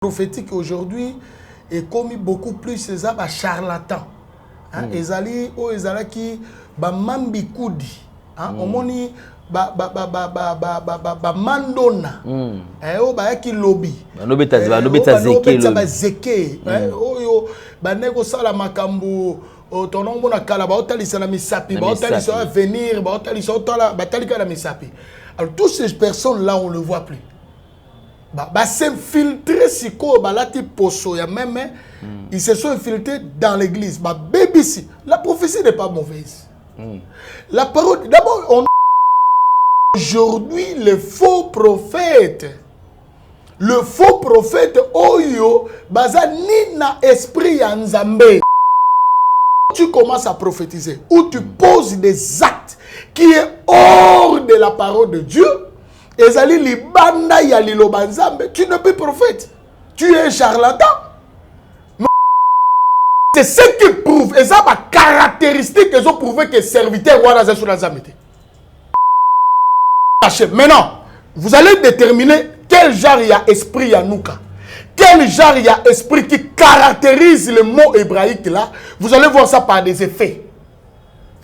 prophétique aujourd'hui est commis beaucoup plus ces charlatans. Ezali o ezala ki ba mambi kudi. Omoni ba mandona. O ba yaki lobby. No beta zeke. Oyo ba nego sala makambo tonombo na kala ba otalisa na misapi, ba otalisa venir, ba otalisa otala ba talika na misapi. Alors toutes ces personnes là on ne le voit plus. S'infiltrer si ils se sont infiltrés dans l'église. La prophétie n'est pas mauvaise. La parole, d'abord, aujourd'hui, le faux prophète, Oyo, baza ni na esprit ya Nzambe. Tu commences à prophétiser, ou tu poses des actes qui est hors de la parole de Dieu. Ezali libanda ya liloba Nzambe, tu n'es plus prophète. Tu es charlatan. C'est ce qui prouve, et ça ma caractéristique qu'ils ont prouvé que serviteur Wana Zesou Nzambe. Maintenant, vous allez déterminer quel genre il y a esprit Yanouka. Quel genre il y a esprit qui caractérise le mot hébraïque là. Vous allez voir ça par des effets.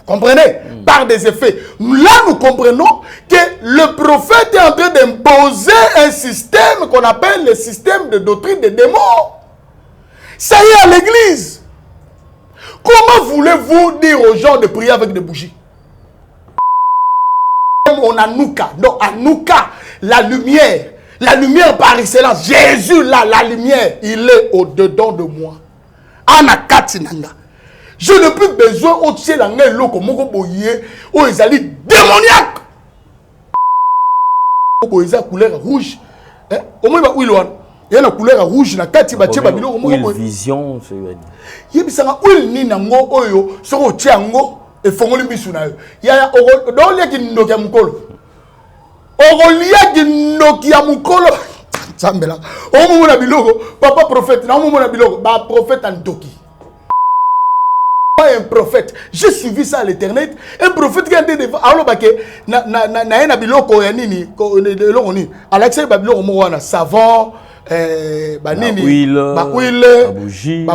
Comprenez? Par des effets. Là, nous comprenons que le prophète est en train d'imposer un système qu'on appelle le système de doctrine des démons. Ça y est à l'église. Comment voulez-vous dire aux gens de prier avec des bougies? On a Nouka. Non, à Nouka, la lumière par excellence. Jésus, là, la lumière, il est au-dedans de moi. Anakatinanga. Je n'ai plus besoin au ciel en un lot comme boyer ou ils allaient démoniaque. Ils ont couleur rouge. Au moins il y a une couleur rouge na kati ba tcheba bilo au vision ce yebisanga oil ni nango oyo soko tiango e fongoli bisu na yo. Ya do leki ndokia mukolo. Ogolia ki ndokia mukolo. Tsambela. O mumu na biloko papa prophète na mumu na biloko ba prophète andoki. Un prophète, j'ai suivi ça à l'internet. Un prophète qui a été devant. Alors, na biloko ya nini, Alexei Babylon Moana, savon,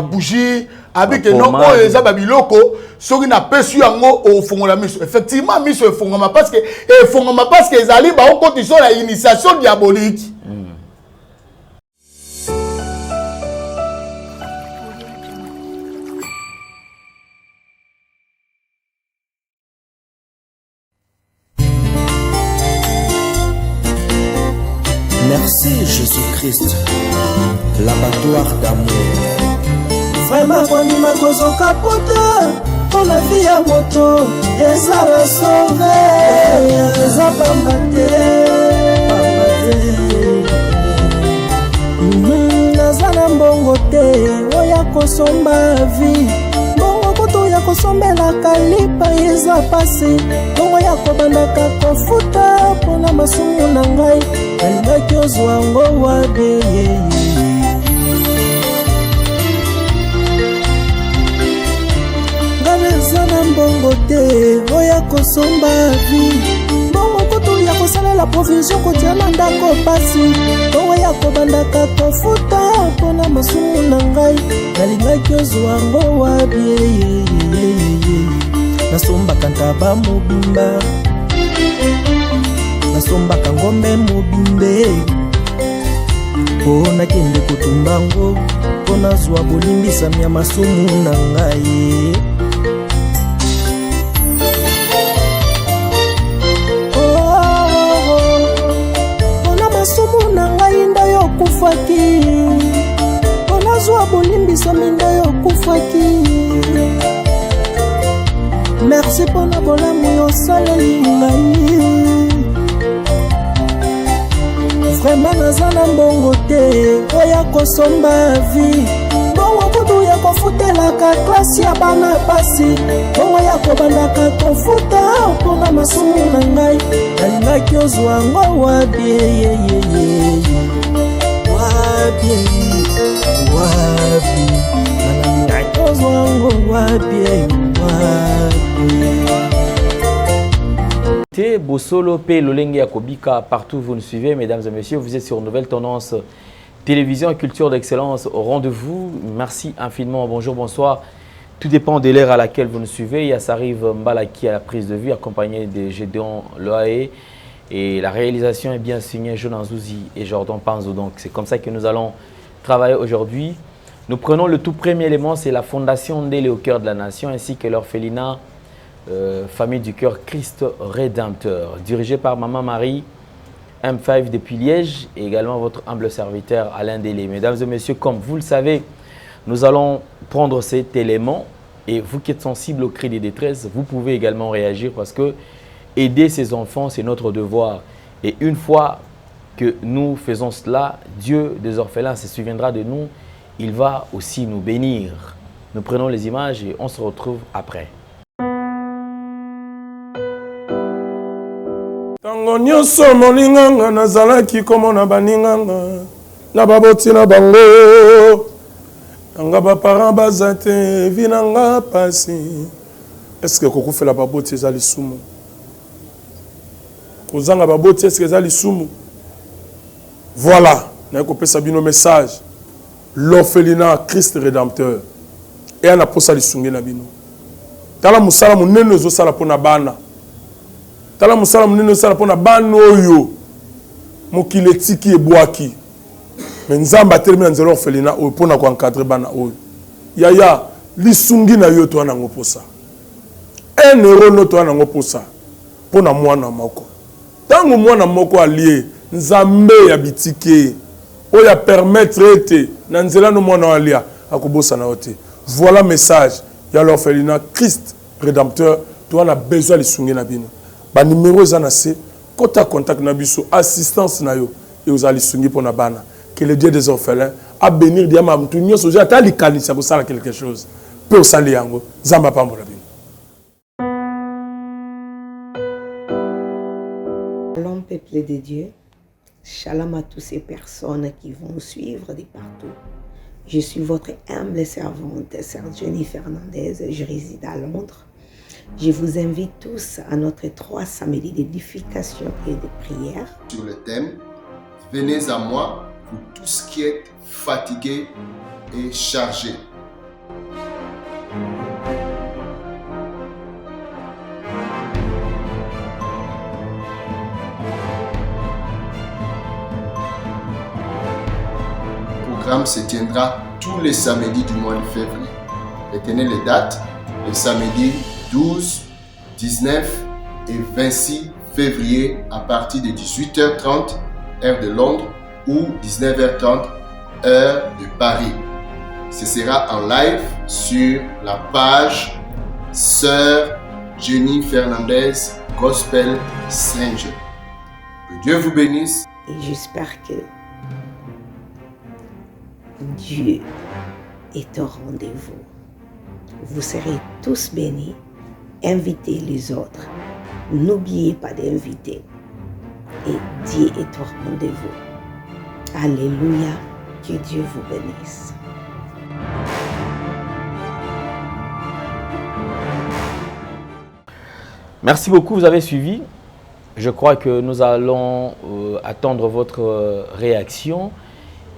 bougie, avec non, les ababiloko, ceux qui n'a pas su en au fond la mission. Effectivement, mission au fond parce que les alliés, bah, on continue la initiation diabolique. Merci Jésus-Christ, l'abattoir d'amour. Vraiment, quand il m'a causé au capote, pour la vie à moto, et ça va sauver, et ça va m'abattre. Nazana mbongote, oya kosomba vie. Bongo ya kosombela kalipa eza pasi. Bongo ya kobandaka kofuta, pona masumu na ngai. Alingaki ozwango wabe Ngaleza na mbongo te oya kosomba vi Bongo kutu ya kosalela provision kotia na ndako pasi Bongo ya kobandaka kofuta pona masumu na ngai Alingaki ozwango wabe Nasombaka ntaba mobimba Nasombaka ngombe mobimbe Pona kende kutumbango Pona zwa bolimbisa mya masumu na ngai Pona masumu na ngai nda yo kufaki Pona zwa bolimbisa minda yo kufaki Merci pona bolamu yo saleli ngai Vraiment nazana mbongo te oya kosomba vie Bongo kutu ya kofutelaka klasi ya bana pasi Bongo ya kobandaka kofuta pona masumu na ngai Alingaki ozwango wabie Wabi Alingaki ozwango wabie Bosolo P, Lolenge Yakobika, partout où vous nous suivez, mesdames et messieurs, vous êtes sur Nouvelle Tendance Télévision et culture d'excellence au rendez-vous. Merci infiniment. Bonjour, bonsoir. Tout dépend de l'ère à laquelle vous nous suivez. Yassarive Mbalaki à la prise de vue, accompagné de Gédéon Loaé. Et la réalisation est bien signée Jonan Zouzi et Jordan Panzo. Donc c'est comme ça que nous allons travailler aujourd'hui. Nous prenons le tout premier élément, c'est la fondation Ndélé au cœur de la nation, ainsi que l'orphelinat Famille du cœur Christ Rédempteur, dirigé par Maman Marie M5 depuis Liège et également votre humble serviteur Alain Délé. Mesdames et messieurs, comme vous le savez, nous allons prendre cet élément et vous qui êtes sensibles aux cris de détresse, vous pouvez également réagir parce que aider ces enfants, c'est notre devoir. Et une fois que nous faisons cela, Dieu des orphelins se souviendra de nous, il va aussi nous bénir. Nous prenons les images et on se retrouve après. Tango nyonso molinganga nazalaki komona baninganga na baboti na bango nanga baparent baza te vi nanga pasi. Est-ce que kokufela baboti eza lisumu? Kozanga baboti est-ce que eza lisumu? Voilà, naye kopesa bino message. L'orphelinat Christ Rédempteur et ana posa lisungi na bino. Tala musala munene ezosala pona bana. Tala musala munene sala pona bano oyo mokile tiki ebwaki mais nzamba termine nzelo orphelinat oyo pona ko encadrer bana oyo yaya lisungi na yo to na ngoposa 1 euro no to na ngoposa pona mwana moko tango mwana moko alie nzambe ya bitike oya permettre ete na nzela no mwana alia akobosa na ote. Voilà message ya l'orphelinat Christ Rédempteur to na besoin lisungi na bino. Ba numéro za na se kota contact na biso assistance na yo et aux alisungi pour na bana que le Dieu des orphelins a bénir dia ma mtu nyoso ja ta likanisa ko sala quelque chose pe o sali yango zamba pambola bino. Shalom peuple de Dieu, shalom à toutes ces personnes qui vont nous suivre de partout. Je suis votre humble servante, Sœur Jenny Fernandez, je réside à Londres. Je vous invite tous à notre 3 samedis d'édification et de prière. Sur le thème, venez à moi, vous tous qui êtes fatigués et chargés. Le programme se tiendra tous les samedis du mois de février. Retenez les dates, le samedi 12, 19 et 26 février à partir de 18h30 heure de Londres ou 19h30 heure de Paris. Ce sera en live sur la page Sœur Jenny Fernandez Gospel Stranger. Que Dieu vous bénisse. Et j'espère que Dieu est au rendez-vous. Vous serez tous bénis. Invitez les autres. N'oubliez pas d'inviter. Et Dieu est au rendez-vous. Alléluia. Que Dieu vous bénisse. Merci beaucoup, vous avez suivi. Je crois que nous allons attendre votre réaction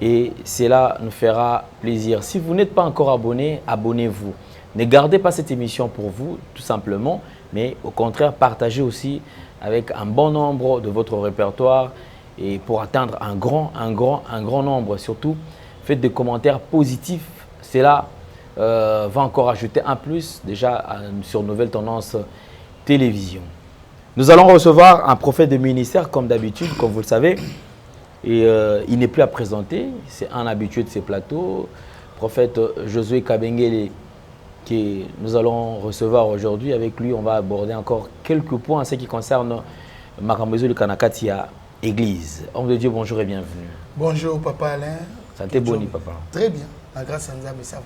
et cela nous fera plaisir. Si vous n'êtes pas encore abonné, abonnez-vous. Ne gardez pas cette émission pour vous, tout simplement, mais au contraire, partagez aussi avec un bon nombre de votre répertoire et pour atteindre un grand nombre. Surtout, faites des commentaires positifs. Cela va encore ajouter un plus déjà sur Nouvelle Tendance Télévision. Nous allons recevoir un prophète de ministère comme d'habitude, comme vous le savez. Et il n'est plus à présenter, c'est un habitué de ces plateaux, prophète Josué Kabengele, que nous allons recevoir aujourd'hui. Avec lui, on va aborder encore quelques points en ce qui concerne Makamozo de Kanakatia Église. Homme de Dieu, bonjour et bienvenue. Bonjour, Papa Alain. Santé boni, papa. Très bien. La grâce à Nzambe, ça va.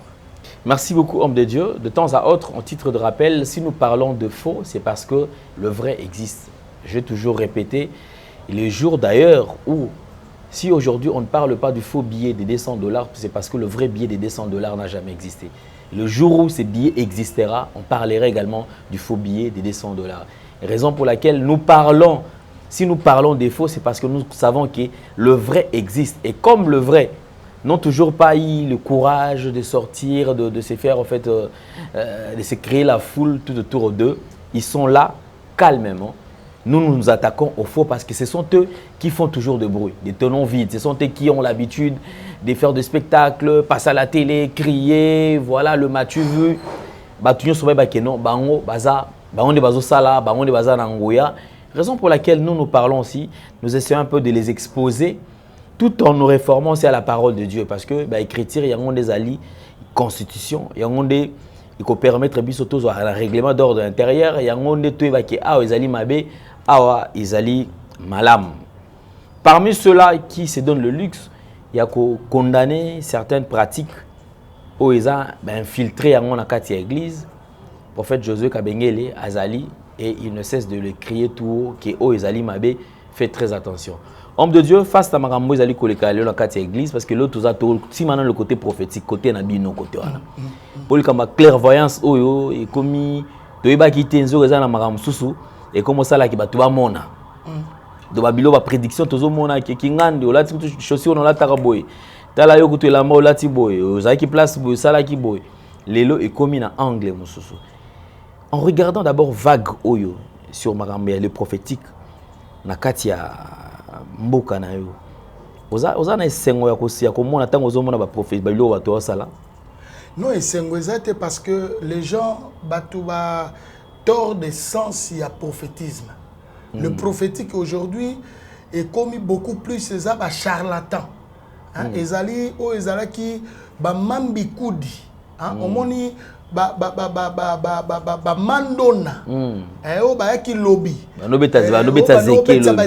Merci beaucoup, homme de Dieu. De temps à autre, en titre de rappel, si nous parlons de faux, c'est parce que le vrai existe. J'ai toujours répété, les jours d'ailleurs où, si aujourd'hui on ne parle pas du faux billet des $200, c'est parce que le vrai billet des $200 n'a jamais existé. Le jour où ce billet existera, on parlera également du faux billet des $200. Raison pour laquelle nous parlons, si nous parlons des faux, c'est parce que nous savons que le vrai existe. Et comme le vrai n'ont toujours pas eu le courage de sortir, de se faire, en fait, de se créer la foule tout autour d'eux. Ils sont là, calmement. Nous nous attaquons au faux parce que ce sont eux qui font toujours de bruit, des tenons vides. Ce sont eux qui ont l'habitude de faire des spectacles, passer à la télé, crier, voilà, le match vu. Raison pour laquelle nous parlons aussi, nous essayons un peu de les exposer tout en nous réformant aussi à la parole de Dieu. Parce que l'écriture, il y a des alliés, constitution, il y a des il faut permettre bisoto un règlement d'ordre intérieur, il y a des tout qui ah ils alliés mabé, ah ils alliés malam. Parmi ceux-là qui se donnent le luxe, il y a condamner certaines pratiques où ils ont infiltré à mon église. Le prophète Josué Kabengele Azali et il ne cesse de le crier tout haut que oh ils alliés mabé, faites très attention. Homme de Dieu, face à Marambo, ils allaient coller dans la église parce que l'autre si maintenant le côté prophétique, côté nabino, côté wana. Pour lui comme clairvoyance, oh et comme tu vas quitter une zone dans Maram Soussou et comme ça là qui va tout va mona. De babilo ba prédiction tozo mona qui ngande o lati chaussure on la taraboy. Tala yo kutu la mba o lati boy, o za ki place boy sala ki boy. Lelo est commis en anglais mon Soussou. En regardant d'abord vague oyo sur Marambo le prophétique na katia mboka na yo oza na esengo ya kosia komona tango ozomona ba prophète ba bilo bato osala non esengo ezate parce que les gens bato ba tort de sens ya prophétisme. Le prophétique aujourd'hui est commis beaucoup plus eza ba charlatan hein ezali o ezalaki ba mambi kudi hein omoni ba mandona o ba yaki lobby banobeta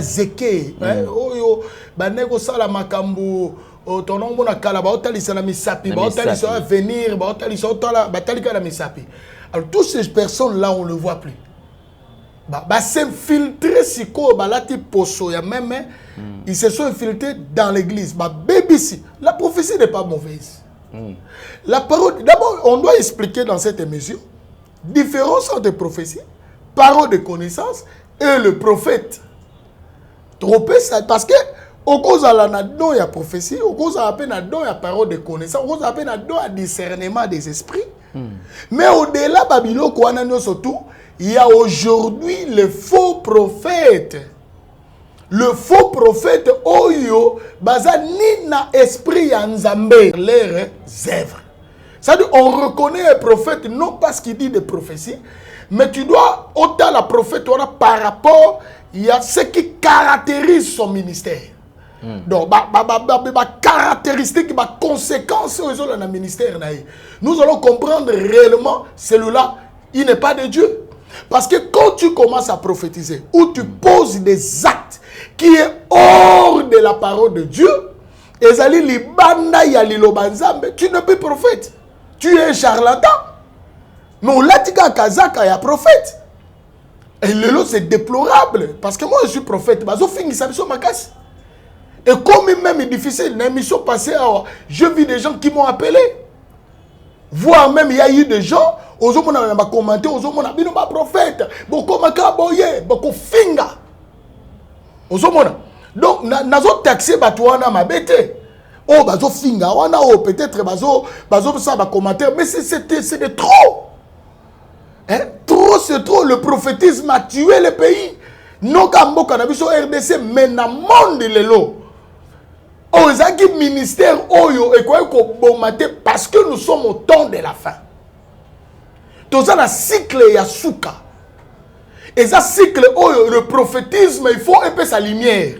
zeke oyo baneko sala makambo tonongo na kala ba otalisa na misapi ba otalisa venir ba otalisa otala batalika na misapi. Alors toutes ces personnes là on ne voit plus ba s'infiltrer siko ba lati poso ya même ils se sont infiltrés dans l'église ba BBC. La prophétie n'est pas mauvaise. La parole, d'abord, on doit expliquer dans cette émission différence entre prophétie, parole de connaissance et le prophète. Parce que au cause de la don, il y a prophétie, au cause de la peine, il y a parole de connaissance, au cause de la peine, il y a discernement des esprits. Mais au-delà, Babylone, surtout, il y a aujourd'hui le faux prophète. Le faux prophète Oyo baza ni na esprit ya Nzambe leurs œuvres. C'est-à-dire on reconnaît un prophète non parce qu'il dit des prophéties, mais tu dois autant la prophète par rapport il y a ce qui caractérise son ministère. Donc caractéristique, conséquence aux autres dans le ministère. Nous allons comprendre réellement celui-là, il n'est pas de Dieu. Parce que quand tu commences à prophétiser ou tu poses des actes qui est hors de la parole de Dieu, tu n'es plus prophète. Tu es un charlatan. Mais on l'a dit qu'à Kazaka, il y a prophète. Et le lot, c'est déplorable. Parce que moi, je suis prophète. Et comme même est difficile, une émission passée, je vis des gens qui m'ont appelé. Voire même, il y a eu des gens, aux hommes, on a commenté, aux hommes, on a dit, non, pas prophète. Beaucoup de beaucoup finger. Donc, nazo taxé batouana ma bête. Oh, bazo finga, wana oh peut-être bazo ça va commenter, mais c'est de trop. Hein? Trop c'est trop. Le prophétisme a tué le pays. Non kambo kanabiso RDC mais na monde lelo. Oh, zaki ministère oyo et quoi ko bomate parce que nous sommes au temps de la fin. Tout ça la cycle ya souka. Et ça cycle oyo le prophétisme il faut un peu sa lumière.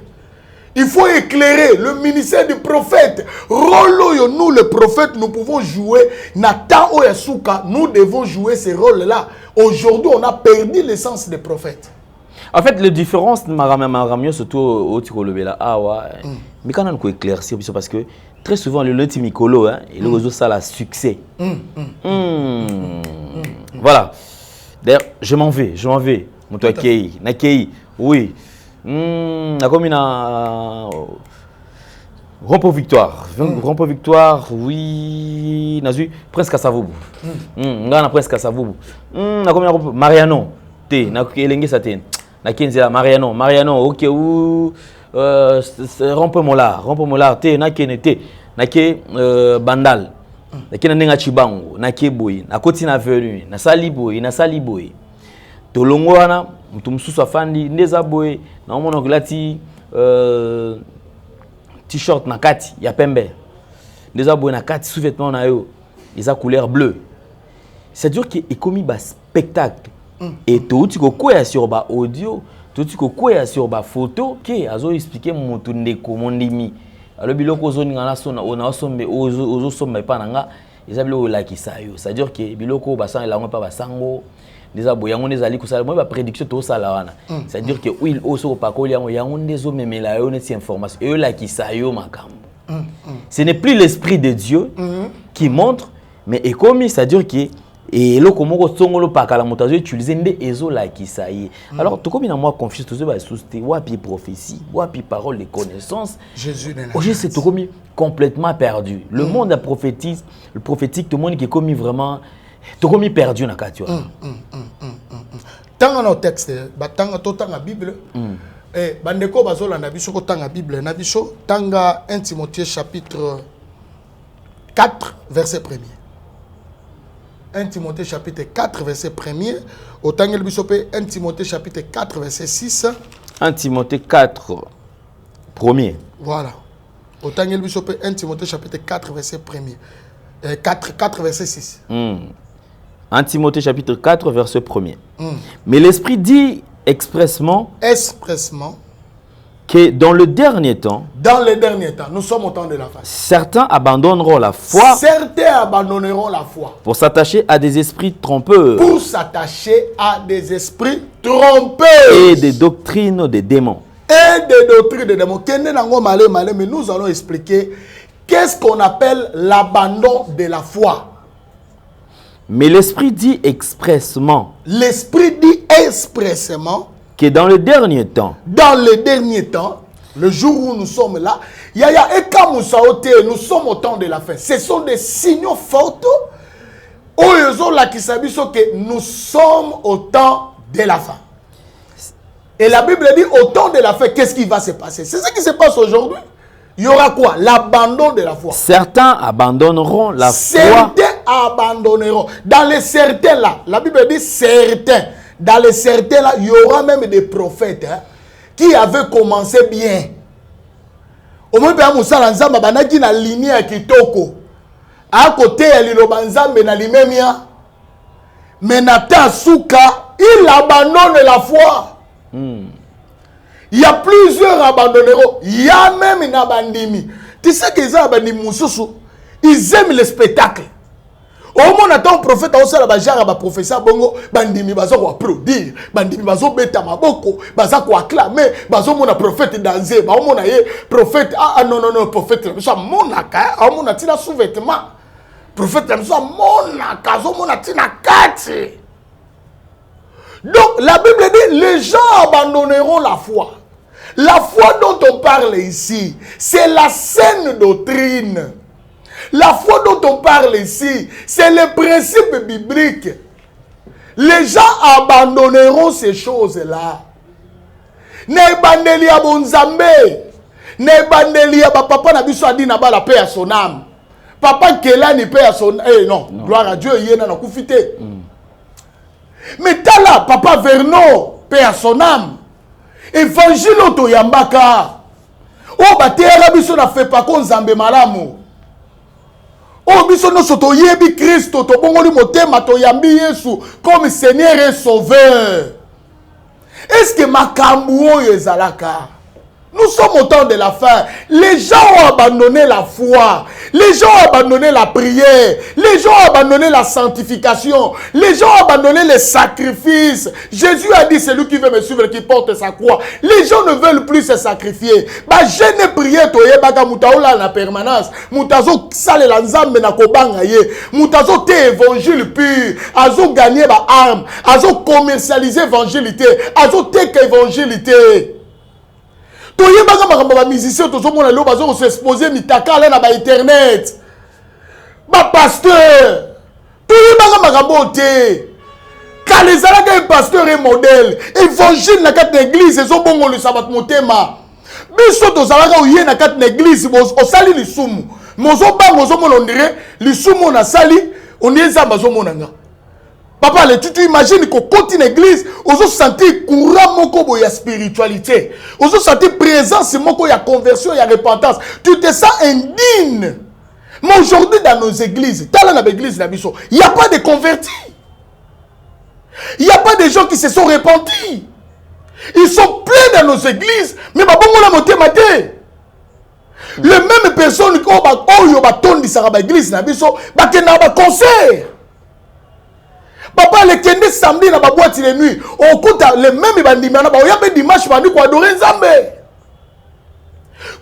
Il faut éclairer le ministère du prophète. Rôle nous, le prophète, nous pouvons jouer. Nathan Oyasuka, nous devons jouer ces rôles-là. Aujourd'hui, on a perdu l'essence des prophètes. En fait, la différence, surtout au Tikolobela, mais quand on peut éclaircir, parce que très souvent, le Loti Mikolo, il a ça la succès. Voilà. D'ailleurs, je m'en vais. Moto Nakei, oui. Comme une Rompo Victoire. Rompo Victoire, oui. Nazu, presque à Savoubou. Ngana presque à Savoubou. Comme Mariano. Te, na Elenge Saten. Na Kenzela, Mariano, ok, ou. Rompo Mola, te, na Kenete. nake bandal nake na nenga chibango nake boy nakoti na venu na sali boy tolongo wana mutu mususu afandi ndeza boy na omona kolati t-shirt na kati ya pembe ndeza boy na kati sous-vêtement na yo eza couleur bleue. C'est-à-dire que ekomi ba spectacle et tout ko ya sur ba audio tout ko ya sur ba photo ke azo expliquer mutu ndeko mondimi alors biloko ozoninga na sona ona sombe ozo sombe pa nanga eza biloko lakisa yo. C'est-à-dire que biloko basanga la pa basango déjà boyango nezali kusala moi ba prédiction to sala wana. C'est-à-dire que il oso pa ko yango ndezo memela yo neti information et yo lakisa yo makambo. Ce n'est plus l'esprit de Dieu qui montre mais ekomi, c'est-à-dire que et le comment songolo pa kala motazo utiliser nde ezo lakisa ye. Alors to comme na moi confiance to ba souste wapi prophétie wapi parole de connaissance Jésus aujourd'hui c'est tout comme complètement perdu. Le monde prophétique tout le monde qui est commis vraiment tout comme perdu na kati. Tant dans texte batanga to tanga Bible bandeko bazola na biso ko tanga Bible na biso tanga 1 Timothée chapitre 4 verset 1er. 1 Timothée chapitre 4 verset 1er. Au Tangel Bisopé 1 Timothée chapitre 4 verset 6. 1 Timothée 4 1er. Voilà. Au Tangel Bisopé 1 Timothée chapitre 4 verset 1er. 4 verset 6. 1 Timothée chapitre 4 verset 1er. Mais l'Esprit dit expressement que dans le dernier temps, nous sommes au temps de la fin. Certains abandonneront la foi. Pour s'attacher à des esprits trompeurs. Et des doctrines des démons. Mais nous allons expliquer qu'est-ce qu'on appelle l'abandon de la foi. Mais l'Esprit dit expressement. Que dans le dernier temps, le jour où nous sommes là, nous sommes au temps de la fin. Ce sont des signaux forts que nous sommes au temps de la fin. Et la Bible dit au temps de la fin, qu'est-ce qui va se passer? C'est ce qui se passe aujourd'hui. Il y aura quoi? L'abandon de la foi. Certains abandonneront la foi. Certains abandonneront. Dans les certains là, la Bible dit certains. Dans les certains là, il y aura même des prophètes qui avaient commencé bien. Au moins, il y a une lignée à Kitoko. À côté, il y a une mais Nathan Souka, il abandonne la foi. Il y a plusieurs abandonneront. Il y a même une abandimi. Tu sais qu'ils ont abandonné ils aiment le spectacle. Au moment où on prophète a la bajara ba professeur bongo bandimi bazo ko applaudir bandimi bazo beta maboko baza ko acclamer bazo mona prophète danser ba mona ye prophète non prophète so monaka a mona tina sous-vêtement prophète so monaka zo mona tina kati. Donc la Bible dit les gens abandonneront la foi. La foi dont on parle ici, c'est la saine doctrine. La foi dont on parle ici, c'est le principe biblique. Les gens abandonneront ces choses-là. Ne bandeli ya bonzambe, ne bandeli ya papa na biso adi na ba la paix à son âme. Papa Kelani paix à son non, gloire à Dieu yena na kufite. Mais tala papa Vernon paix à son âme. Évangile to yambaka. O batera biso na fait pas kon zambe malamu. O biso no soto yebi Christo to bongoli motema to yambi Yesu comme Seigneur et Sauveur. Est-ce que makambu oyo ezalaka? Nous sommes au temps de la fin. Les gens ont abandonné la foi. Les gens ont abandonné la prière. Les gens ont abandonné la sanctification. Les gens ont abandonné les sacrifices. Jésus a dit, celui qui veut me suivre, qui porte sa croix. Les gens ne veulent plus se sacrifier. Bah, je ne prie toye baka mutaola la permanence. Mutazo sale la nzambe na kobanga ye. Mutazo te évangile pur. Azo gagner ba arme. Azo commercialiser évangilité. Azo te évangilité. Toye baga makambo ba musicien tozo mona lo bazo se exposer mitaka là na ba internet. Ba pasteur. Toye baga makambo te. Quand les alaka un pasteur et modèle, évangile na kat l'église ezo bongo le sabat motema. Biso to zalaka oye na kat l'église o sali lisumu. mozo ba mozo mon on dirait lisumu na sali on est za mazo monanga. Papa, tu imagines qu'au côté de l'église, on se sentit courant moko ya spiritualité. On se sentit présence moko ya conversion, ya repentance. Tu te sens indigne. Mais aujourd'hui dans nos églises, dans l'église il n'y a pas de convertis. Il n'y a pas de gens qui se sont repentis. Ils sont pleins dans nos églises, mais bon la moté maté. Les mêmes personnes qui ont tourné dans l'église nabiso, ba concert. Papa, le kende samedi na ba boîte de nuit, on écoute les mêmes bandimana, ba y'a des dimanche bandi ko adorer Nzambe.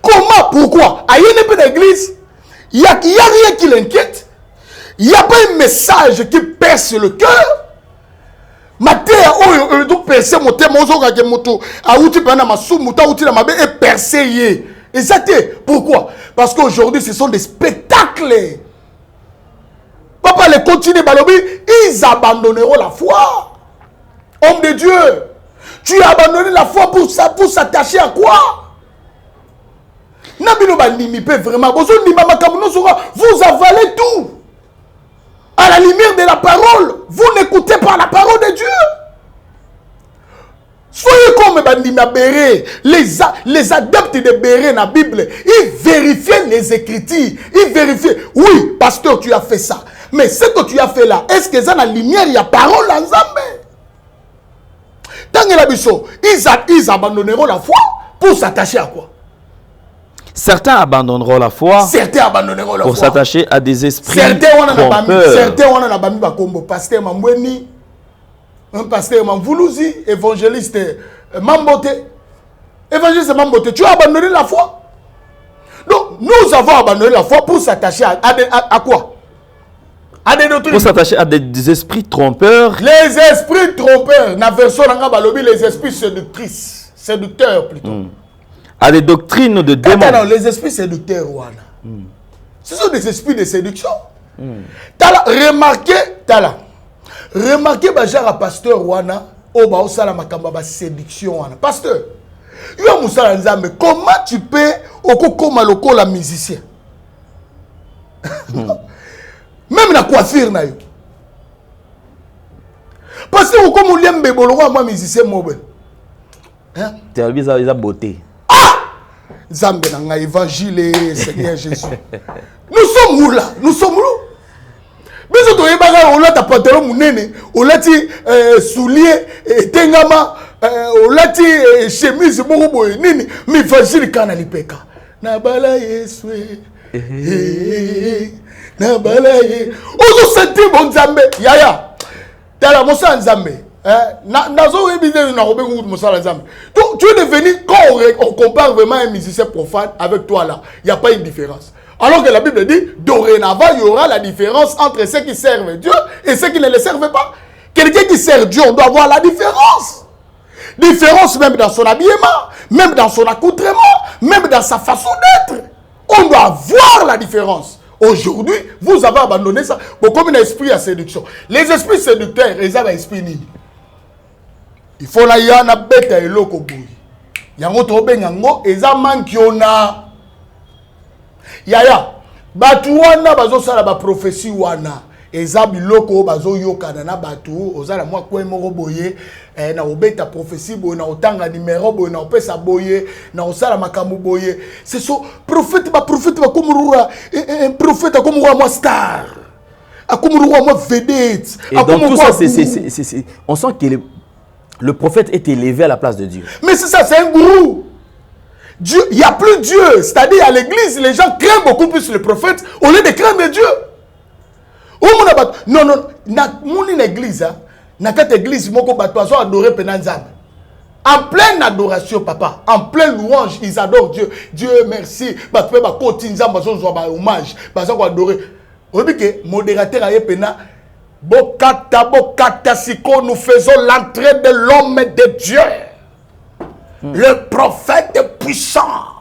Comment, pourquoi? À une peu d'église, il y a rien qui l'inquiète. Il n'y a pas un message qui perce le cœur. Maté a donc percé mon thème mozo ka moto, a outi bana masu muta outi na mabe et percé. Et ça pourquoi? Parce qu'aujourd'hui ce sont des spectacles. Papa, les continue balobi, ils abandonneront la foi. Homme de Dieu, tu as abandonné la foi pour s'attacher à quoi? Nabino bandimi peut vraiment, vous avalez tout. À la lumière de la parole, vous n'écoutez pas la parole de Dieu. Soyez comme bandimi Béré, les adeptes de Béré dans la Bible, ils vérifient les Écritures, ils vérifient. Oui, pasteur, tu as fait ça. Mais ce que tu as fait là, est-ce que ça la lumière, il y a parole en Zambé? Tant que ils abandonneront la foi pour s'attacher à quoi? Certains abandonneront la foi. Certains abandonneront la foi pour s'attacher à des esprits trompeurs. Certains ont un abami bakombo, pasteur Mambweni, un pasteur Mamvoulouzi, évangéliste Mambote. Évangéliste Mambote, tu as abandonné la foi. Donc nous avons abandonné la foi pour s'attacher à quoi? Pour s'attacher à des esprits trompeurs. Les esprits trompeurs, na version balobi, les esprits séducteurs plutôt. À des doctrines de démons. Non, les esprits séducteurs, ce sont des esprits de séduction. Remarquez, Bajara pasteur Wana, Oba Osala Makamba séduction. Pasteur, comment tu peux comme la musicien? Même la coiffure na yo. Parce que comme on l'aime bébolo moi musicien mobile. Hein? Tu as vu sa beauté. Zambe na évangile Seigneur Jésus. Nous sommes où là? Nous sommes où? Mais on doit pas on a ta pantalon munene, on a ti soulier tengama, on a ti chemise moko nini, mais évangile kana lipeka. Na bala Yeswe. Na balaye ozo senti bon Nzambe yaya tala mosa Nzambe nazo ebide na robengu mosa Nzambe. Donc tu es devenu quand on compare vraiment un musicien profane avec toi là, il y a pas une différence. Alors que la Bible dit dorénavant il y aura la différence entre ceux qui servent Dieu et ceux qui ne le servent pas. Quelqu'un qui sert Dieu, on doit voir la différence. Différence même dans son habillement, même dans son accoutrement, même dans sa façon d'être. On doit voir la différence. Aujourd'hui, vous avez abandonné ça. Bon, comme un esprit à séduction. Les esprits séducteurs, ils ont un esprit nini. Il faut la yana bête et l'oko boui. Yango tobe yango, ils ont mankiona. Yaya, batu wana bazo sala ba prophétie wana. Eza biloko bazo yokana na batu, ozala mwa kwe moko boye, na obeta prophétie boye, na otanga numéro boye, na opesa boye, na osala makambo boye. C'est ça, prophète ba komurura, un prophète a komurura moi star. A komurura moi vedette. Et dans tout ça, on sent que le prophète est élevé à la place de Dieu. Mais c'est ça, c'est un gourou. Dieu, il n'y a plus Dieu. C'est-à-dire à l'église, les gens craignent beaucoup plus le prophète au lieu de craindre Dieu. Non, mon église, na cette église, mon bateau adoré Penanzam. En pleine adoration, papa, en pleine louange, ils adorent Dieu. Dieu merci. Bateau ba kotinzam bazo ba hommage, bazo adorer. Vous voyez que modérateur a pena bokata siko, nous faisons l'entrée de l'homme de Dieu. Le prophète puissant.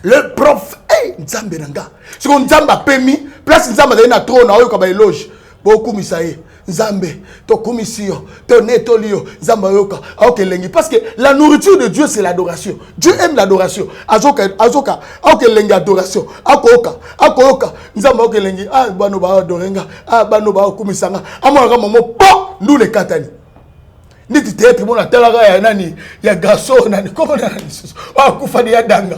Le prophète Nzambe nanga. Si on Nzamba permis, place Nzamba na trône na yo ka ba éloge. beaucoup misaye Nzambe to komisio to netolio Nzamba yoka lengi parce que la nourriture de Dieu c'est l'adoration. Dieu aime l'adoration. Azoka lengi adoration. Akoka Nzamba lengi bano ba adorenga bano ba komisanga amaka momo po nous les katani. Niti te puis mon atalaga ya nani ya garçon nani comment nani kufani ya danga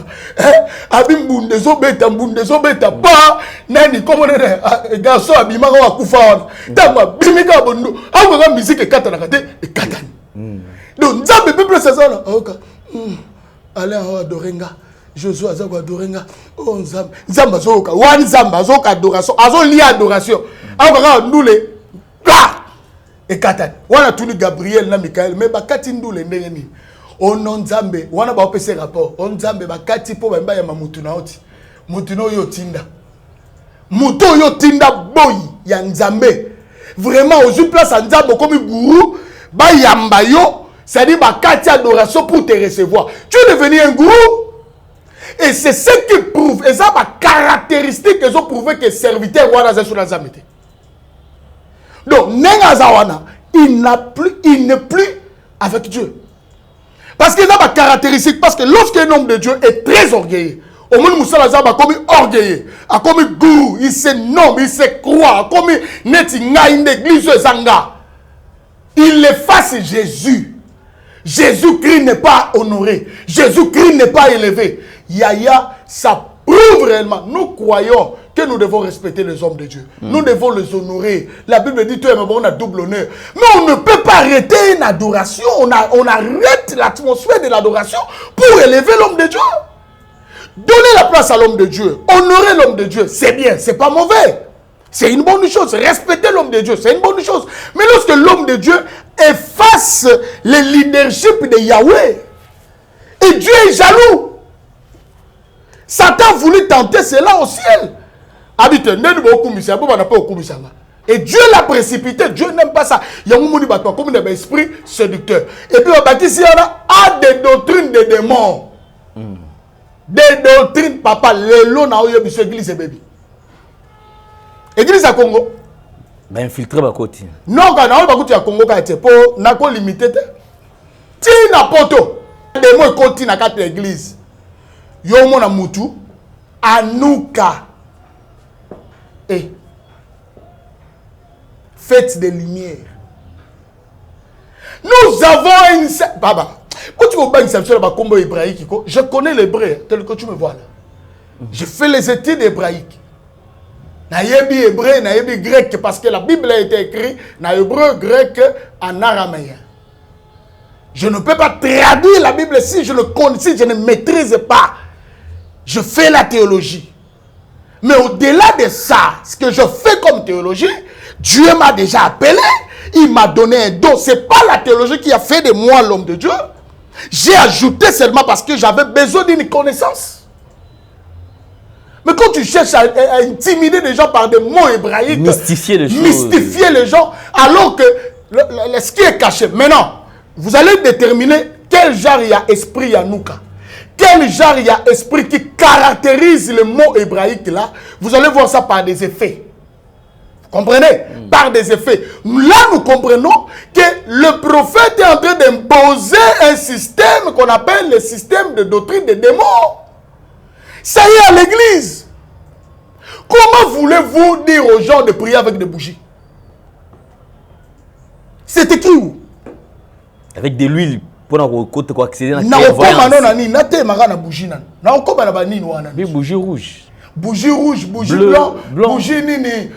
abimbunde zobeta pa nani comment nani garçon abimaka wa kufa wana tamba bimika bondo akoka musique katana kate katani donc nzambe peuple ça ça oka ala adorenga Josué azako adorenga oh nzamba zoka wan nzamba zoka adoration azoli adoration akoka ndule et katani wana tuni Gabriel na Michael mais bakati ndule ndenge ni ono nzambe wana ba opese rapport on nzambe bakati po ba ya mamutu na oti mutu no yo tinda muto yo tinda boy ya nzambe vraiment aux place à nzambe comme gourou ba yamba yo ça dit bakati adoration pour te recevoir tu es devenu un gourou et c'est ce qui prouve et ça ba caractéristique qu'ils ont prouvé que serviteur wana za sur nzambe. Donc, Nengazawana, il n'est plus avec Dieu. Parce qu'il a ma caractéristique, parce que lorsqu'un homme de Dieu est très orgueilleux, au moins Moussa Lazaba comme orgueilleux, a comme gourou, il se nomme, il se croit, comme netinga une église zanga. Il efface Jésus. Jésus-Christ n'est pas honoré. Jésus-Christ n'est pas élevé. Yaya, ça prouve réellement. Nous croyons que nous devons respecter les hommes de Dieu. Nous devons les honorer. La Bible dit, toi et moi, on a double honneur. Mais on ne peut pas arrêter une adoration. On arrête l'atmosphère de l'adoration pour élever l'homme de Dieu. Donner la place à l'homme de Dieu. Honorer l'homme de Dieu, c'est bien, c'est pas mauvais. C'est une bonne chose. Respecter l'homme de Dieu, c'est une bonne chose. Mais lorsque l'homme de Dieu efface le leadership de Yahweh, et Dieu est jaloux. Satan voulu tenter cela au ciel. Et Dieu l'a précipité. Dieu n'aime pas ça. Il y a un esprit séducteur. Et puis, il y a des doctrines de démons. Des doctrines, papa. Les lots na oyo biso église baby. Église à Congo. Ba infiltrer ba côté. Non, quand na ba côté à Congo ka te po na ko limité te. Ti na poto. Des mots côté na quatre église. Yo mona mutu anuka. Et fête des lumières. Nous avons une... Baba, quand tu vois une section de combo hébraïque, je connais l'hébreu tel que tu me vois là. Je fais les études hébraïques. Naïebi hébreu, naïebi grec, parce que la Bible a été écrite en hébreu, grec, en araméen. Je ne peux pas traduire la Bible si je ne maîtrise pas. Je fais la théologie. Mais au-delà de ça, ce que je fais comme théologie, Dieu m'a déjà appelé, il m'a donné un don. Ce n'est pas la théologie qui a fait de moi l'homme de Dieu. J'ai ajouté seulement parce que j'avais besoin d'une connaissance. Mais quand tu cherches à intimider les gens par des mots hébraïques, mystifier les choses, mystifier les gens, alors que ce qui est caché. Maintenant, vous allez déterminer quel genre il y a esprit Yanouka. Quel genre il y a esprit qui caractérise le mot hébraïque là. Vous allez voir ça par des effets. Vous comprenez? Par des effets. Là, nous comprenons que le prophète est en train d'imposer un système qu'on appelle le système de doctrine des démons. Ça y est à l'église. Comment voulez-vous dire aux gens de prier avec des bougies? C'est écrit où? Avec de l'huile. Pour accéder à la bougie. Bougie rouge. Bougie rouge, bougie blanc, bougie nini.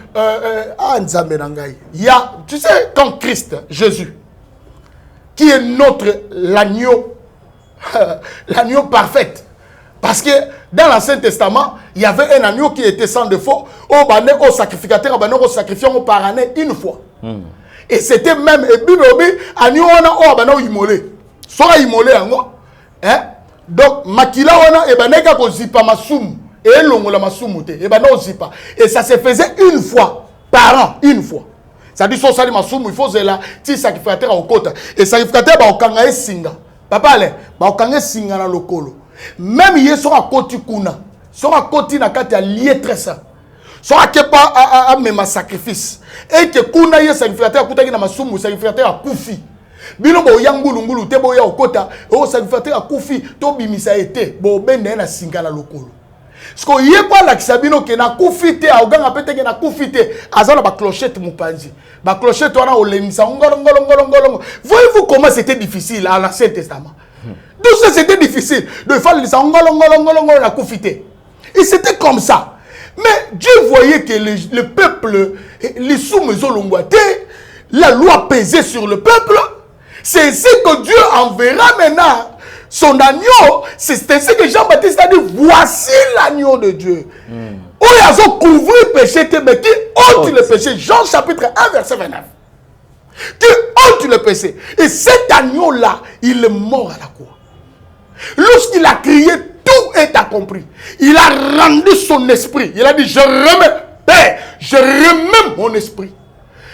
Il y a, tu sais, quand Christ, Jésus, qui est l'agneau, l'agneau parfait. Parce que dans l'Ancien Testament, il y avait un agneau qui était sans défaut. Au sacrificateur, au sacrifiant par année une fois. Et c'était même, agneau on immolé. Soit immolé hein? Donc makila wana e baneka ko zipa masumu et longola masumu te e bana zipa et ça se faisait une fois par an, une fois. Ça dit so sali masumu il faut zela ti sacrificateur au kota et sacrificateur ba okanga esinga papa le ba okanga esinga na lokolo même yeso a koti kuna so a koti na kati ya lié très ça soit que pas à même sacrifice et que kuna ye sacrificateur kutaki na masumu sacrificateur a kufi bino bo yangulu ngulu te bo ya okota o sacrificateur a kufi to bimisa été bo bende na singala lokolo sko ye kwa la kisabino ke na kufi te a oganga pete ke na kufi te azana ba clochette mupanzi ba clochette wana olemisa ngolongolongolongolongo. Voyez-vous comment c'était difficile à l'Ancien Testament. Tout ça c'était difficile de faire les ngolongolongolongo na kufi te. Et c'était comme ça. Mais Dieu voyait que le peuple, les sous-maisons, la loi pesait sur le peuple. C'est ainsi que Dieu enverra maintenant son agneau. C'est ainsi que Jean-Baptiste a dit, voici l'agneau de Dieu. Où ils ont couvert le péché, mais qui ôte le péché. Jean chapitre 1, verset 29. Qui ôte le péché. Et cet agneau-là, il est mort à la croix. Lorsqu'il a crié, tout est accompli. Il a rendu son esprit. Il a dit, je remets, Père, je remets mon esprit.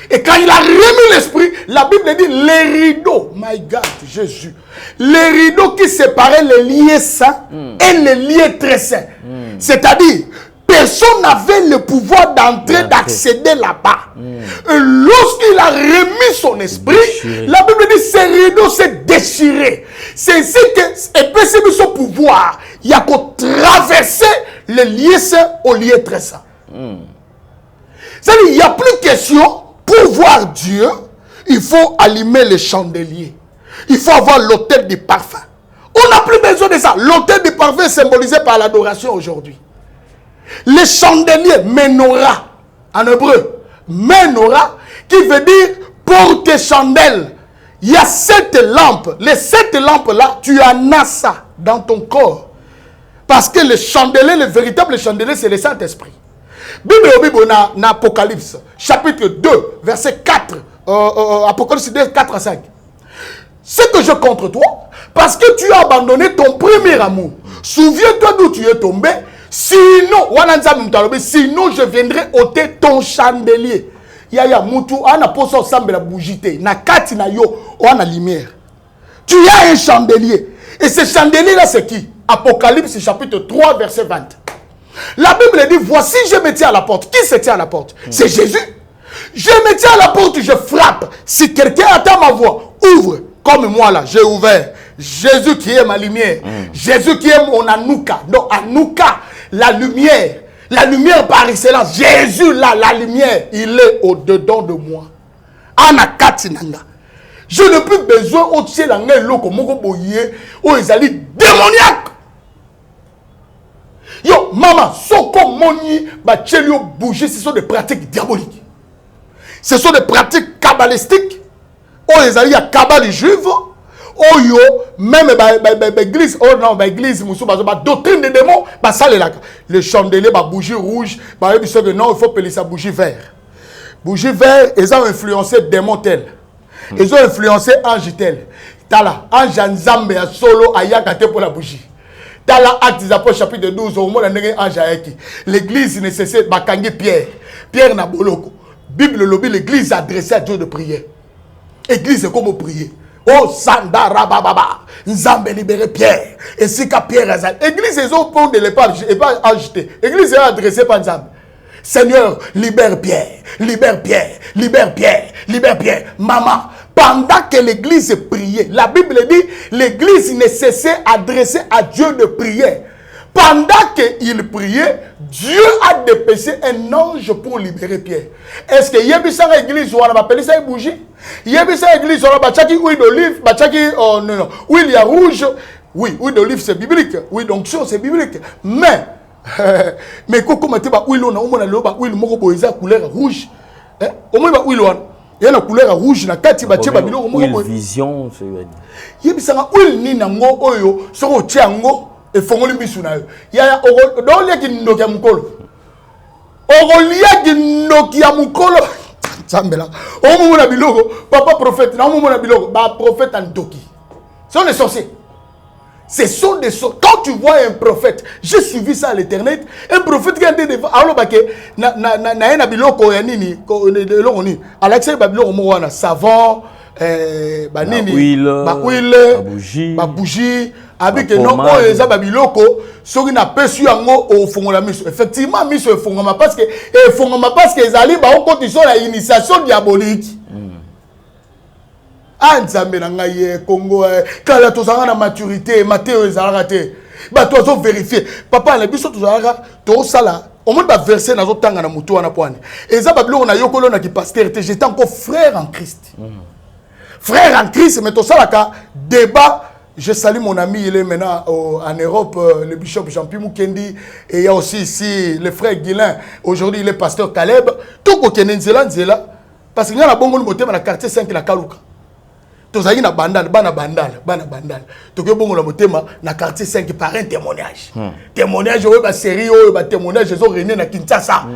Et quand il a remis l'esprit, la Bible dit, les rideaux, my God, Jésus, les rideaux qui séparaient les liens saints et les liens très saints. C'est-à-dire, personne n'avait le pouvoir d'entrer, d'accéder là-bas. Et lorsqu'il a remis son esprit, la Bible dit, ces rideaux s'est déchiré. C'est ainsi que, et puis son pouvoir, il y a qu'à traverser les liens saints aux liens très saints. C'est-à-dire, il n'y a plus question, pour voir Dieu, il faut allumer les chandeliers. Il faut avoir l'autel du parfum. On n'a plus besoin de ça. L'autel du parfum est symbolisé par l'adoration aujourd'hui. Les chandeliers, menorah, en hébreu, menorah, qui veut dire porte chandelle. Il y a 7 lampes. Les 7 lampes-là, tu en as ça dans ton corps. Parce que le chandelier, le véritable chandelier, c'est le Saint-Esprit. Bible dans Apocalypse, chapitre 2, verset 4. Apocalypse 2, 4 à 5. C'est que je contre toi, parce que tu as abandonné ton premier amour. Souviens-toi d'où tu es tombé. Sinon, je viendrai ôter ton chandelier. Yaya mutu ana poso sambe la bougie na kati na yo o ana lumière. Tu as un chandelier et ce chandelier là c'est qui? Apocalypse chapitre 3 verset 20. La Bible dit voici je me tiens à la porte. Qui se tient à la porte? C'est Jésus. Je me tiens à la porte, je frappe. Si quelqu'un attend ma voix, ouvre comme moi là, j'ai ouvert. Jésus qui est ma lumière. Jésus qui est mon Anouka. Non, Anouka, la lumière. La lumière par excellence. Jésus là, la lumière, il est au-dedans de moi. Anakatinanga. Je n'ai plus besoin au ciel en un lot comme mon boyer ou ils allaient démoniaque. Yo, maman, soko moni, ba chelio bouger, ce sont des pratiques diaboliques. Ce sont des pratiques kabbalistiques. Oh, ils allaient à kabbale juive. Oh yo, même l'église, oh non, l'église, doctrine des démons, ça le chandelier, bougie rouge, il faut peler sa bougie vert. Bougie vert, ils ont influencé démon tel. Ils ont influencé ange tel. Tala, ange Nzambe à solo, à yakate pour la bougie. Tala, acte des apôtres, chapitre 12, au moment où ange aeki. L'église nécessaire, bakangi Pierre. Pierre na boloko. Bible lobby, l'église adressée à Dieu de prière. Église, c'est comme prier. Oh, Sandara Baba, Nzambe libéré Pierre. Et si que Pierre Azal. Église, ils ont peur de l'épargne et pas agité. Église est adressée par Nzambe. Seigneur, libère Pierre, libère Pierre, libère Pierre, libère Pierre. Maman, pendant que l'église priait, la Bible dit, l'église ne cessait adressée à Dieu de prière. Pendant qu'il priait, Dieu a dépêché un ange pour libérer Pierre. Est-ce que Yébissa l'église ou on va appeler ça une bougie? Yébissa l'église on va bâtir huile d'olive, bâtir non, huile ya rouge. Oui, huile d'olive c'est biblique. Oui, donc c'est biblique. Mais comment tu vas huile on a au moins le huile moko boisa couleur rouge. Au moins huile on. Il y a une couleur rouge na kati ba tcheba biloko moko. Vision c'est. Yébissa huile ni nango oyo soko tiango. Et fongoli bisuna yo ya olia ki ndokia mukolo olia ki ndokia mukolo tsambela o mumu na biloko papa prophète na mumu na biloko ba prophète en doki ce sont des sorciers. Ce sont des sorciers. Quand tu vois un prophète, j'ai suivi ça à l'internet, un prophète qui a été devant alors que na biloko ya nini eloko ni Alexei ba biloko mo wana savon banini ba bougie avec non eza ba biloko soki na pesu yango o fongola miso effectivement miso e fongoma parce que ezali ba okotisa la initiation diabolique Nzambe na ngai Congo kala tozanga na maturité Matthieu ezalaka te ba tozo vérifier papa na biso tozalaka to sala au moins ba verset na zotanga na mutu wana poane eza ba biloko na yokolo na ki pasteur te j'étais encore frère en Christ frère en Christ mais to salaka débat. Je salue mon ami, il est maintenant en Europe, le bishop Jean-Pierre Moukendi, et il y a aussi ici le frère Guilain. Aujourd'hui, il est pasteur Caleb. Tout le monde est là, parce qu'il y a un bon monde dans le quartier 5 de la Kalouka. Tout ça, il y a un bandal. Tout le monde est dans le quartier 5 par un témoignage. Témoignage, il y a une série, il y a un témoignage, ils ont réuni à Kinshasa.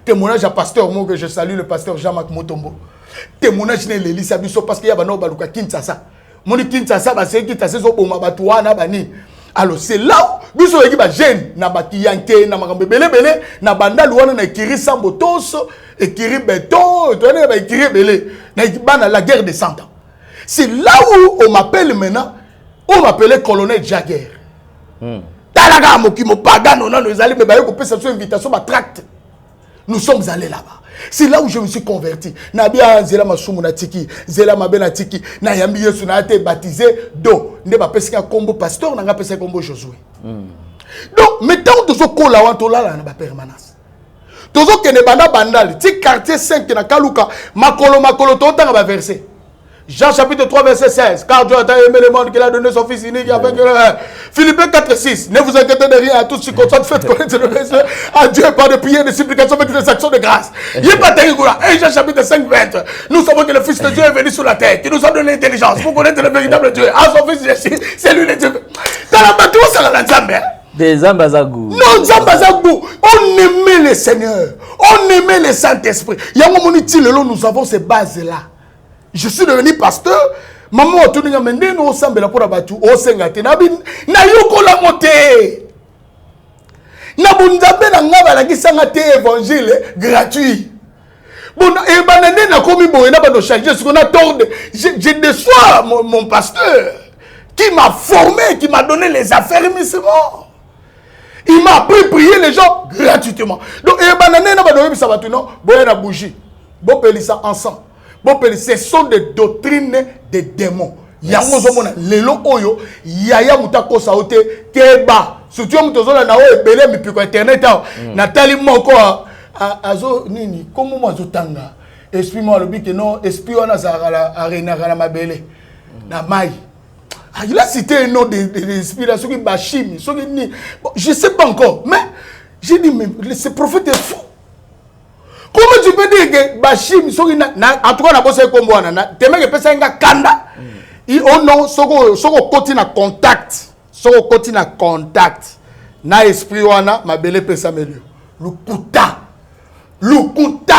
Témoignage à pasteur, moi que je salue, le pasteur Jean-Marc Motombo. Témoignage de l'Élysée parce qu'il y a un homme à Kinshasa. Moni Kinshasa ba seki tase zo boma batuana bani alors c'est là où biso yeki ba jeune na bakiyanke na makambe belé na banda luana na ekiri sambotos ekiri beton to na ba ekiri belé na bana la guerre des 100 ans c'est là où on m'appelle maintenant on m'appelait colonel Jagger talaga mokimo pagano na nous allons me ba ko pesa so invitation ba tract nous sommes allés là-bas. C'est là où je me suis converti. Nabia zela masumu na tiki, zela mabena tiki, na yambi yesu na été baptisé do. Ne ba pesa combo pasteur, na nga pesa combo Josué. Donc, mettons tout ce kola wantola na ba permanence. Tout ce que ne banda bandal, ti quartier 5 na Kaluka, makolo to tanga ba verset. Jean chapitre 3 verset 16. Car Dieu a aimé le monde qu'il a donné son fils unique avec Philippiens 4 6. Ne vous inquiétez de rien à toutes circonstances, faites connaître le reste à Dieu par des prières, des supplications, avec des actions de grâce. Il n'est pas terrible. Et Jean chapitre 5 20. Nous savons que le Fils de Dieu est venu sur la terre, qui nous a donné l'intelligence pour connaître le véritable Dieu. À son fils Jésus, c'est lui le Dieu. Dans la bataille, ça va la Zambé. Des ambazagou. Non, Zambazagou. On aimait le Seigneur. On aimait le Saint-Esprit. Nous avons ces bases-là. Je suis devenu pasteur. Maman a tenu à mener nous ensemble pour la battu. Au Sengate. Na yoko la moté. Na bunzabe na ngaba la kisangate évangile gratuit. Bon, et banane na komi boye na bano changer ce qu'on a tordé. Je déçois mon pasteur qui m'a formé, qui m'a donné les affermissements. Il m'a appris à prier les gens gratuitement. Donc, et banane na bano ça va tout non. Boye na bougie. Bon pelissa ensemble. Bon, ce sont des doctrines des démons. Yango zomona lelo oyo yaya mutako saote keba. Surtout mutozona na o ebele mi piko internet Nathalie moko azo nini comme moi zotanga. Esprit moi le but que non esprit wana za arena na mabele. Na mai. Il a cité un nom d'esprit là soki bashimi soki ni. Je sais pas encore mais j'ai dit mais ce prophète est fou. Comment tu peux dire que Bachim, en tout cas, on a bossé comme moi, tu que personne n'a kanda. Oh non, soko continue à contact, na esprit wana, ma belle pesa melio. Lukuta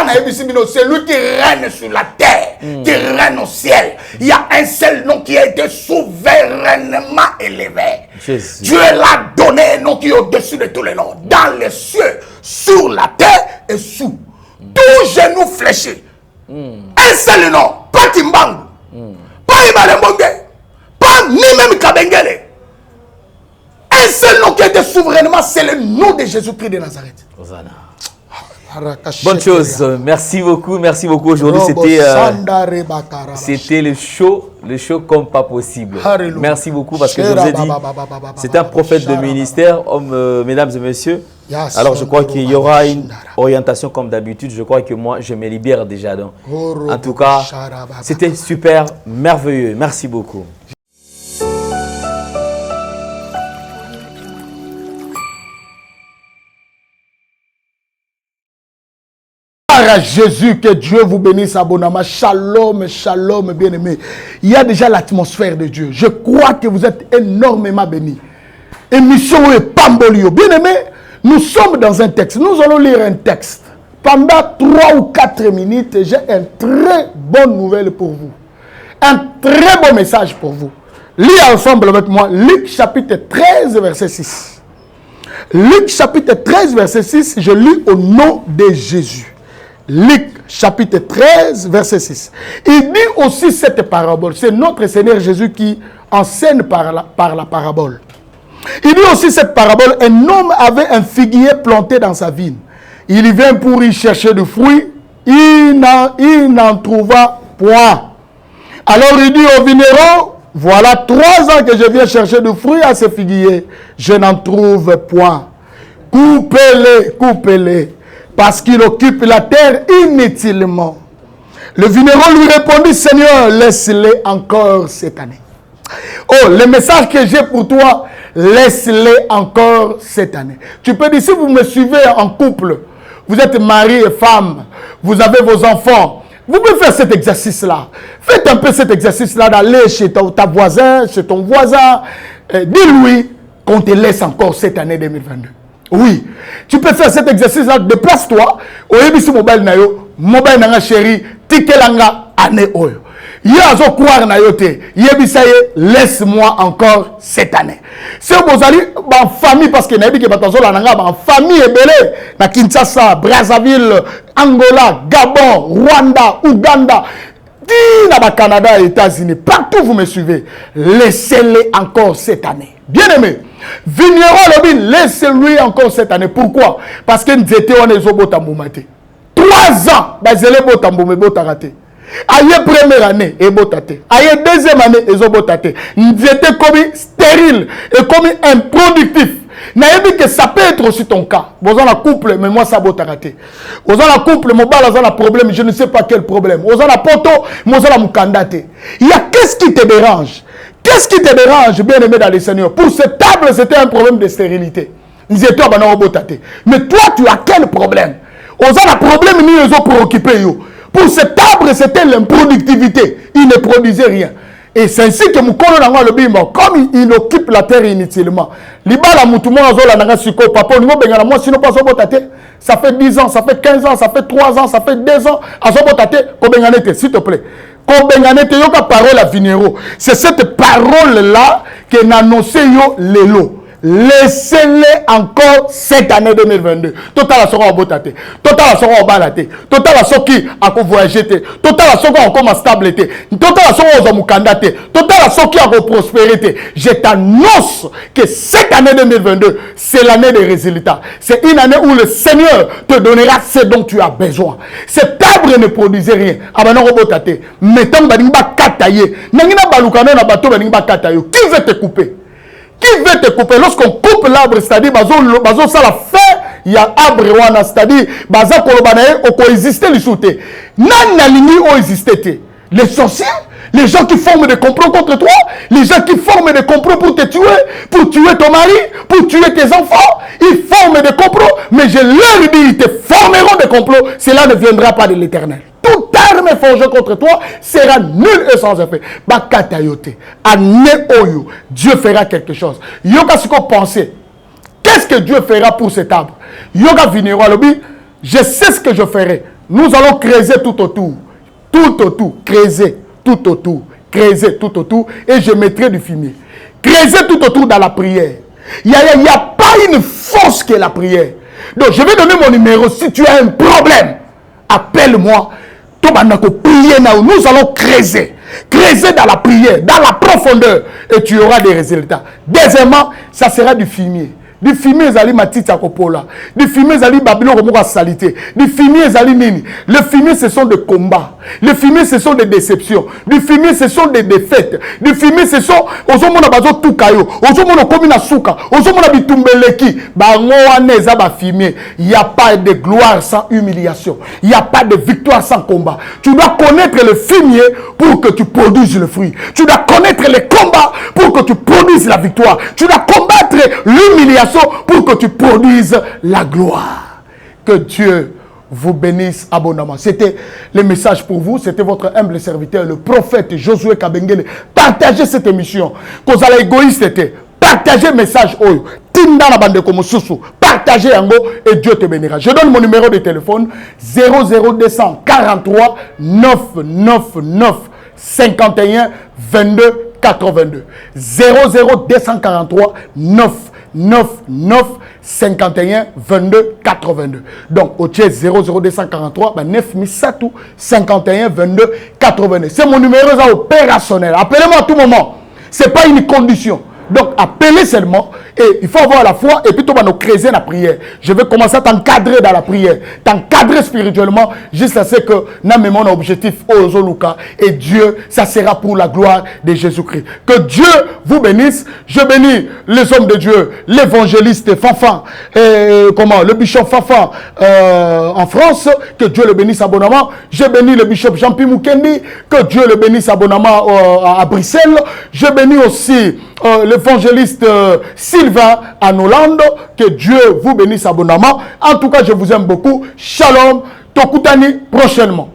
na ebisibino, c'est lui qui règne sur la terre, qui règne au ciel. Il y a un seul nom qui a été souverainement élevé. Jésus. Dieu l'a donné un nom qui est au-dessus de tous les noms, dans les cieux, sur la terre et sous. Tout genou fléché. Un seul nom. Pas Timbangu. Pas Ibalembongue. Pas ni même Kabengele. Un seul nom qui a été souverainement, c'est le nom de Jésus-Christ de Nazareth. Hosanna. Bonne chose. Merci beaucoup. Merci beaucoup. Aujourd'hui, c'était le show comme pas possible. Alléluia. Merci beaucoup parce que je vous ai dit, c'est un prophète de ministère, mesdames et messieurs. Alors, je crois qu'il y aura une orientation comme d'habitude. Je crois que moi, je me libère déjà. Donc. En tout cas, c'était super, merveilleux. Merci beaucoup. À Jésus, que Dieu vous bénisse abondamment. Shalom, shalom, bien-aimés. Il y a déjà l'atmosphère de Dieu. Je crois que vous êtes énormément bénis. Émission est Pambolio. Bien-aimés, nous sommes dans un texte. Nous allons lire un texte. Pendant 3 ou 4 minutes, j'ai une très bonne nouvelle pour vous. Un très bon message pour vous. Lisez ensemble avec moi Luc chapitre 13, verset 6. Luc chapitre 13, verset 6, je lis au nom de Jésus. Luc chapitre 13, verset 6. Il dit aussi cette parabole. C'est notre Seigneur Jésus qui enseigne par la parabole. Il dit aussi cette parabole. Un homme avait un figuier planté dans sa vigne. Il y vint pour y chercher du fruit. Il n'en trouva point. Alors il dit au vigneron, voilà 3 ans que je viens chercher du fruit à ce figuier. Je n'en trouve point. Coupez-les, coupez-les. Parce qu'il occupe la terre inutilement. Le vigneron lui répondit, Seigneur, laisse-les encore cette année. Oh, le message que j'ai pour toi, laisse-les encore cette année. Tu peux dire, si vous me suivez en couple, vous êtes mari et femme, vous avez vos enfants, vous pouvez faire cet exercice-là. Faites un peu cet exercice-là d'aller chez ta voisin, chez ton voisin. Dis-lui qu'on te laisse encore cette année 2022. Oui, tu peux faire cet exercice-là. Déplace-toi. Oyebisi mobile na yo, mobile na nga chéri, tikelanga année oyo. Yazo croire na yo te. Yebisaye, laisse-moi encore cette année. Si vous allez en famille, parce que nabi ke batazo la nanga en famille ebele na Kinshasa, Brazzaville, Angola, Gabon, Rwanda, Ouganda, na Canada et États-Unis, partout vous me suivez, laissez-les encore cette année. Bien aimé, vigneron le bin, laissez-lui encore cette année. Pourquoi? Parce que nous étions en Ezobotamboumate. 3 ans, bazele botamboumé botarate. Aïe première année, et botate. Aïe deuxième année, et zobotate. Nous étions comme stériles et comme improductifs. Naïbi que ça peut être aussi ton cas. Vous avez un couple, mais moi ça va raté. Vous avez un couple, mon bal a un problème, je ne sais pas quel problème. Vous avez un poteau, moi ça me candidater. Il y a qu'est-ce qui te dérange? Qu'est-ce qui te dérange, bien aimé dans les seigneurs? Pour cette table, c'était un problème de stérilité. Nous étions en botate. Mais toi, tu as quel problème? Vous avez un problème, nous les autres préoccupés. Pour cette table, c'était l'improductivité. Il ne produisait rien. Et c'est ainsi que Moukolo Nanga le bimbo, comme il occupe la terre inutilement. Libala Moutoumon Azola Nanga Siko, papa, nous bengala moi, sinon pas Sobotate. Ça fait 10 ans, ça fait 15 ans, ça fait 3 ans, ça fait 2 ans. Azobotate, Kobenganete, s'il te plaît. Kobenganete, yoka parole à Vinero. C'est cette parole-là que n'annonce yo lelo. Laissez-les encore cette année 2022. Total à sera en botate. Total à sera en balate. Total à sera qui a voyagé. Total à sera encore ma stabilité. Total à sera aux amukandate. Total à sera qui a prospérité. Je t'annonce que cette année 2022, c'est l'année des résultats. C'est une année où le Seigneur te donnera ce dont tu as besoin. Cet arbre ne produisait rien. Abana botate. Mettons banimba kataye. Nangina balukano na bato banimba kataye. Qui veut te couper? Qui veut te couper? Lorsqu'on coupe l'arbre, c'est-à-dire, bazo ça la fait, il y a arbre, c'est-à-dire, baza kolobanae, on coexiste les soutés. Nan na lini o existé. Les sorciers, les gens qui forment des complots contre toi, les gens qui forment des complots pour te tuer, pour tuer ton mari, pour tuer tes enfants, ils forment des complots, mais je leur dis, ils te formeront des complots, cela ne viendra pas de l'Éternel. Toute arme forgée contre toi sera nulle et sans effet. Bakatayote. Ane oyo. Dieu fera quelque chose. Yoga siko penser. Qu'est-ce que Dieu fera pour cet arbre? Yoga vinero alobi. Je sais ce que je ferai. Nous allons creuser tout autour. Tout autour. Creuser tout autour. Creuser tout autour. Et je mettrai du fumier. Creuser tout autour dans la prière. Il n'y a pas une force que la prière. Donc je vais donner mon numéro. Si tu as un problème, appelle-moi. Nous allons creuser dans la prière, dans la profondeur, et tu auras des résultats. Deuxièmement, ça sera du fumier. Du fumier zali matita kopola. Du fumier zali babilo komoka salité. Du fumier zali nini. Le fumier ce sont des combats. Le fumier ce sont des déceptions. Du fumier ce sont des défaites. Du fumier ce sont ozomona bazo tukayo. Ozomona komina suka. Ozomona bitumbeleki. Bango aneza ba fumier. Il n'y a pas de gloire sans humiliation. Il n'y a pas de victoire sans combat. Tu dois connaître le fumier pour que tu produises le fruit. Tu dois connaître les combats pour que tu produises la victoire. Tu dois combattre l'humiliation pour que tu produises la gloire. Que Dieu vous bénisse abondamment. C'était le message pour vous. C'était votre humble serviteur, le prophète Josué Kabengele. Partagez cette émission. Cause à l'égoïste était. Partagez le message. Tinda la bande comme sousou. Partagez yango et Dieu te bénira. Je donne mon numéro de téléphone 00243 999 51 22 82. 00243 999 51 22 82. Donc, au 00243 9 51 22 82. C'est mon numéro opérationnel. Appelez-moi à tout moment. Ce n'est pas une condition. Donc, appelez seulement. Et il faut avoir la foi. Et puis, tu vas nous créer la prière. Je vais commencer à t'encadrer dans la prière. T'encadrer spirituellement. Jusqu'à ce que nous avons mon objectif aux Zoluka. Et Dieu, ça sera pour la gloire de Jésus-Christ. Que Dieu vous bénisse. Je bénis les hommes de Dieu. L'évangéliste Fanfan. Le bishop Fanfan en France. Que Dieu le bénisse abondamment. Je bénis le bishop Jean-Pierre Moukendi. Que Dieu le bénisse abondamment à Bruxelles. Je bénis aussi l'évangéliste Sylvain en Hollande. Que Dieu vous bénisse abondamment. En tout cas, je vous aime beaucoup. Shalom. Tokutani prochainement.